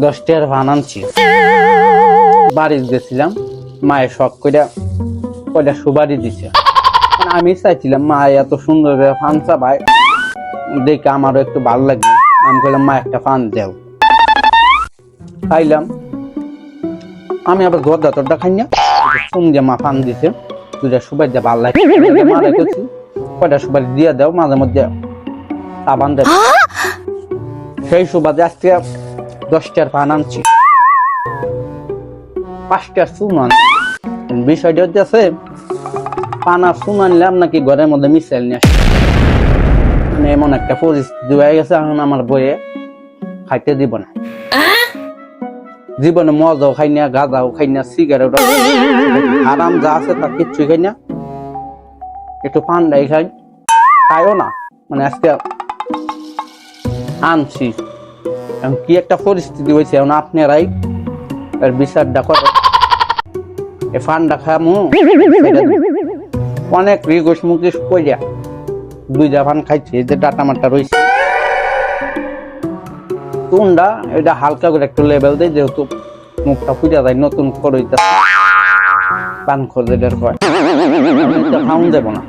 দশটার ভান আনছি, বাড়ি গেছিলাম, মায়ের শখ করে কয়টা সুবারি দিছে। আমি চাইছিলাম মা এত সুন্দর ফান চাবাই, দেখে আমারও একটু ভালো লাগবে। আমি কইলাম মা একটা ফান দেও, খাইলাম। আমি আবার গদা তোরটা খাই না, শুন যে মা ফান দিছে, দুইটা সুবাই দিয়ে ভালো লাগে। মারে কইছি কয়টা সুবারি দিয়ে দাও, মাঝে মধ্যে সাবান দেব। সেই সুবাদে আজকে 10টার পান আনছি, 5টার চুন আনছি। বিষয়টা হচ্ছে পান আর চুন আনলাম নাকি ঘরের মধ্যে মিশাইল নিয়ে আসছে, মানে এমন একটা পরিস্থিতি হয়ে গেছে। এখন আমার বইয়ে খাইতে দিব না, জীবনে মজাও খাই না, গাঁজাও খাই না, সিগারেট আরাম যা আছে তা কিচ্ছুই খাই না। একটু পান্ডাই খাই, খাইও না, মানে আজকে আনছি। কি একটা পরিস্থিতি হয়েছে, এখন আপনারাই এর বিচারটা করে। এই ফান্ডা খামু অনেক রিকোয়েস্ট মুকেশ কইরা দুইটা ফান খাইছি, যে ডাটা মাটা রয়েছে তুনটা, এটা হালকা করে একটু লেভেল দেয়, যেহেতু মুখটা ফুটা যায়, নতুন করে পান খোঁজের হয় খাউন দেব না,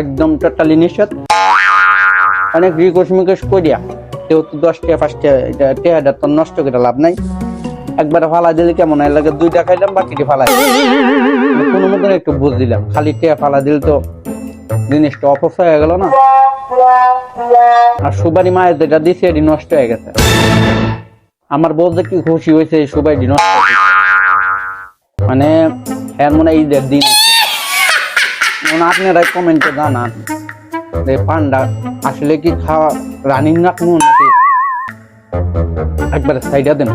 একদম টোটালি নিষেধ। অনেক রিকোয়েস্ট মুকেশ করিয়া, যেহেতু 10টা 5টা টেহাটা তো নষ্ট করে লাভ নাই, একবারে ফালাই দিলে কেমন লাগে, 2টা খাইলাম বাকিটি ফালাই কোনো মতন একটু বুঝ দিলাম। খালি টেহা ফালাই দিলে তো জিনিসটা অপচয় হয়ে গেল না। আর সুবারি মায়ের যেটা দিছে এটি নষ্ট হয়ে গেছে। আমার বলতে কি খুশি হয়েছে এই সুবারি নষ্ট হয়েছে, মানে এর মনে হয় ঈদের দিন আছে। আপনারা কমেন্টে জানান যে পান্ডা আসলে কি খাওয়া রানিং রাখবো নাকি একবারে সাইডা দেন,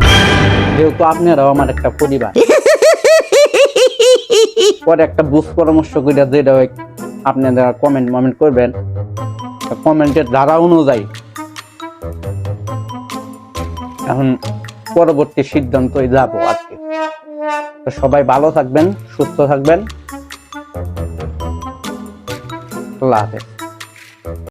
যেহেতু আপনারাও আমার একটা পরিবার। পরে একটা বুঝ পরামর্শ করে যেটা আপনারা কমেন্ট করবেন, কমেন্টের ধারা অনুযায়ী এখন পরবর্তী সিদ্ধান্ত যাবো আজকে। সবাই ভালো থাকবেন, সুস্থ থাকবেন, আল্লাহ হাফেজ।